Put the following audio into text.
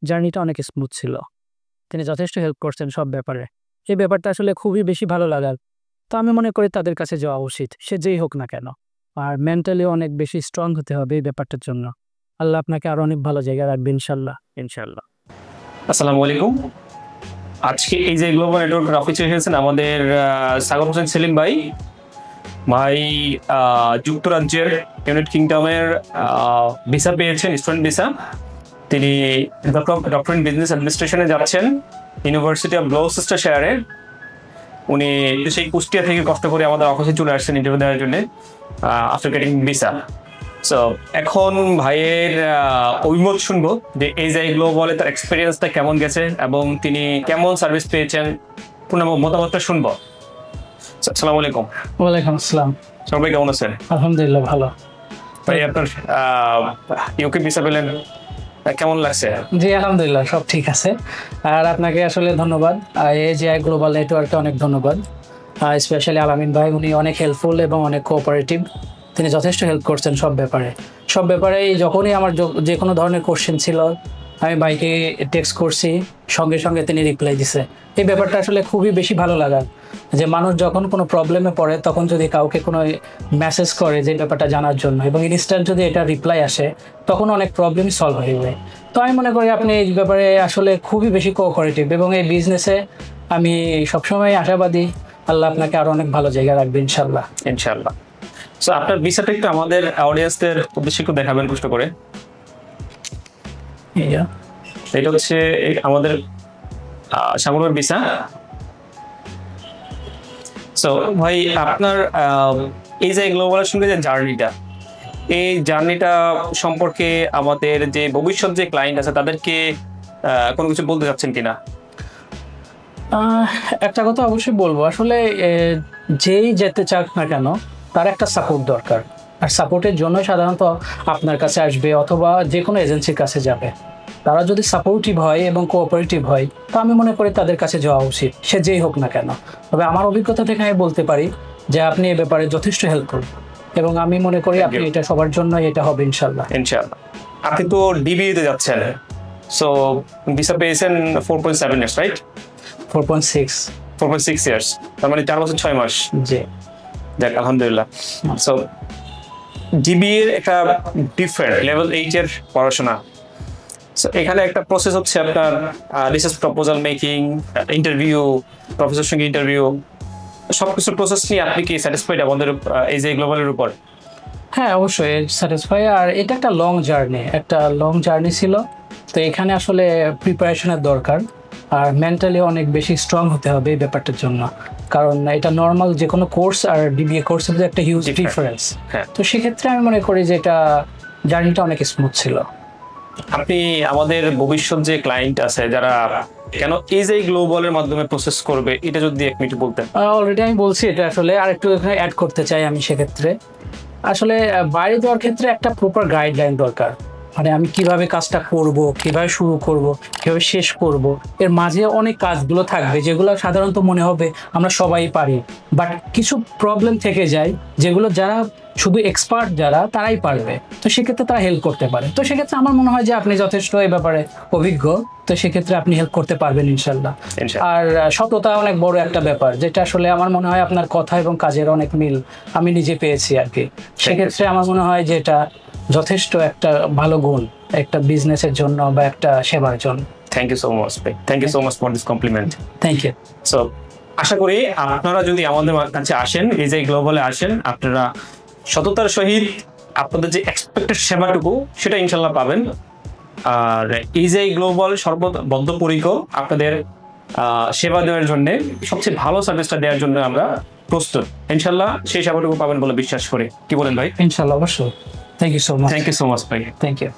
জার্নিটা অনেক স্মুথ ছিল। তিনি যথেষ্ট হেল্প করছেন সব ব্যাপারে। এই ব্যাপারটা আসলে খুবই বেশি ভালো লাগার। তো আমি মনে করি তাদের কাছে যাওয়া উচিত, সে যেই হোক না কেন। আর মেন্টালি অনেক বেশি স্ট্রং হতে হবে এই ব্যাপারটার জন্য। আল্লাহ আপনাকে আরো অনেক ভালো জায়গায় রাখবে ইনশাল্লাহ। ইনশাআল্লাহ। আসসালামু আলাইকুম। আজকে এই যে গ্লোবাল নেটওয়ার্ক অফিসে এসেছেন আমাদের সাগর হোসেন সেলিম ভাই যুক্তরাজ্যের ইউনাইটেড কিংডমের ভিসা পেয়েছেন, স্টুডেন্ট ভিসা। তিনি ডক্টর ইন বিজনেস অ্যাডমিনিস্ট্রেশনে যাচ্ছেন ইউনিভার্সিটি অফ গ্লৌচেস্টারশায়ারে। উনি সেই কুষ্টিয়া থেকে কষ্ট করে আমাদের অফিসে চলে আসছেন ইন্টারভিউ দেওয়ার জন্য আফটার গেটিং ভিসা। সো এখন ভাইয়ের অভিমত শুনবো যে এই যে গ্লোবালে তার এক্সপিরিয়েন্সটা কেমন গেছে এবং তিনি কেমন সার্ভিস পেয়েছেন, পূর্ণ মতামতটা শুনবো। আসসালামু আলাইকুম। ওয়ালাইকুম আসসালাম। সবাই কেমন আছেন? আলহামদুলিল্লাহ ভালো। ভাই আপনার ইউকে ভিসা পেলেন, কেমন লাগছে? জি আলহামদুলিল্লাহ সব ঠিক আছে। আর আপনাকে আসলে ধন্যবাদ, AGI গ্লোবাল নেটওয়ার্কে অনেক ধন্যবাদ। স্পেশালি আলামিন ভাই, উনি অনেক হেল্পফুল এবং অনেক কোঅপারেটিভ। তিনি যথেষ্ট হেল্প করছেন সব ব্যাপারেই। যখনই আমার যে কোনো ধরনের কোশ্চেন ছিল আমি ভাইকে টেক্সট করছি, সঙ্গে সঙ্গে তিনি রিপ্লাই দিছে। এই ব্যাপারটা আসলে খুবই বেশি ভালো লাগার, যে মানুষ যখন কোনো প্রবলেমে পড়ে তখন যদি কাউকে কোনো মেসেজ করে যে ব্যাপারটা জানার জন্য এবং ইনস্ট্যান্ট যদি এটা রিপ্লাই আসে তখন অনেক প্রবলেম সলভ হয়ে যায়। তো আমি মনে করি আপনি এই ব্যাপারে আসলে খুবই বেশি কোঅপারেটিভ এবং এই বিজনেসে আমি সবসময় আশাবাদী আল্লাহ আপনাকে আরো অনেক ভালো জায়গায় রাখবে ইনশাল্লাহ। ইনশাআল্লাহ। সো আপনার ভিসাটা একটু আমাদের অডিয়েন্সদের উদ্দেশ্যে একটু দেখাবেন কষ্ট করে। এটা হচ্ছে আমাদের সাগরের ভিসা। সো ভাই আপনার এই যে গ্লোবালের সঙ্গে যে জার্নিটা, এই জার্নিটা সম্পর্কে আমাদের যে ভবিষ্যৎ যে ক্লায়েন্ট আছে তাদেরকে কোনো কিছু বলতে চাচ্ছেন কিনা? একটা কথা অবশ্যই বলবো, আসলে যেই যেতে চাক না কেন তার একটা সাপোর্ট দরকার। আর সাপোর্টের জন্য সাধারণত আপনার কাছে আসবে অথবা যে কোনো এজেন্সির কাছে যাবে। তারা যদি সাপোর্টিভ হয় এবং কোঅপারেটিভ হয় তো আমি মনে করি তাদের কাছে যাওয়া উচিত, সে যেই হোক না কেন। তবে আমার অভিজ্ঞতা থেকে আমি বলতে পারি যে আপনি এ ব্যাপারে যথেষ্ট হেল্প করুন এবং আমি মনে করি আপনি এটা সবার জন্য এটা হবে ইনশাল্লাহ। ইনশাআল্লাহ। আপনি তো ডিবিএ তে যাচ্ছেন, সো ভিসা পেয়েছেন 4.7 ইয়ার্স, রাইট? 4.6 ইয়ার্স, তার মানে 4 বছর 6 মাস। জি, যাক আলহামদুলিল্লাহ। সো ডিবিএ এর একটা ডিফারেন্ট লেভেল 8 এর পড়াশোনা। সো এখানে একটা প্রসেস হচ্ছে আপনার রিসার্চ প্রপোজাল মেকিং, ইন্টারভিউ, প্রফেসরের সঙ্গে ইন্টারভিউ, সবকিছু প্রসেস নিয়ে আপনি কি স্যাটিসফাইড আমাদের এই যে গ্লোবালের উপর? হ্যাঁ অবশ্যই স্যাটিসফাই। আর এটা একটা লং জার্নি ছিল। তো এখানে আসলে প্রিপারেশনের দরকার আর মেন্টালি অনেক বেশি স্ট্রং হতে হবে এই ব্যাপারটার জন্য, কারণ এটা নর্মাল যে কোনো কোর্স আর ডিবিএ কোর্সের মধ্যে একটা হিউজ ডিফারেন্স। তো সেক্ষেত্রে আমি মনে করি যে এটা জার্নিটা অনেক স্মুথ ছিল। আপনি আমাদের ভবিষ্যৎ যে ক্লায়েন্ট আছে যারা কেন এই যে গ্লোবালের মাধ্যমে প্রসেস করবে, এটা যদি এক মিনিট বলতেন। অলরেডি আমি বলছি, এটা আসলে আর একটু এখানে অ্যাড করতে চাই আমি। সেক্ষেত্রে আসলে বাইরে যাওয়ার ক্ষেত্রে একটা প্রপার গাইডলাইন দরকার, মানে আমি কিভাবে কাজটা করব, কিভাবে শুরু করব, কিভাবে শেষ করব। এর মাঝে অনেক কাজগুলো থাকবে যেগুলো সাধারণত মনে হবে আমরা সবাই পারি, বাট কিছু প্রবলেম থেকে যায় যেগুলো যারা শুধু এক্সপার্ট যারা তারাই পারবে। তো সেক্ষেত্রে তারা হেল্প করতে পারে। তো সেক্ষেত্রে আমার মনে হয় যে আপনি যথেষ্ট এই ব্যাপারে অভিজ্ঞ, তো সেক্ষেত্রে আপনি হেল্প করতে পারবেন ইনশাল্লাহ। আর সততা অনেক বড় একটা ব্যাপার, যেটা আসলে আমার মনে হয় আপনার কথা এবং কাজের অনেক মিল আমি নিজে পেয়েছি আর কি। সেক্ষেত্রে আমার মনে হয় যে এটা যথেষ্ট একটা ভালো গুণ একটা বিজনেসের জন্য বা একটা সেবার জন্য। থ্যাংক ইউ সো মাচ ভাই, thank you so much for this compliment. Thank you. So আশা করি আপনারা যদি আমাদের কাছে আসেন, এই যে গ্লোবালে আসেন, আপনারা সততার সহিত আপনাদের যে এক্সপেক্টেড সেবাটুকু সেটা ইনশাল্লাহ পাবেন। আর এই যে গ্লোবাল সর্ববদ্ধপরিকর আপনাদের সেবা দেওয়ার জন্য, সবচেয়ে ভালো সার্ভিসটা দেওয়ার জন্য আমরা প্রস্তুত। ইনশাল্লাহ সেই সেবাটুকু পাবেন বলে বিশ্বাস করি। কি বলেন ভাই? ইনশাল্লাহ অবশ্যই। Thank you so much. Thank you so much ভাই। Thank you.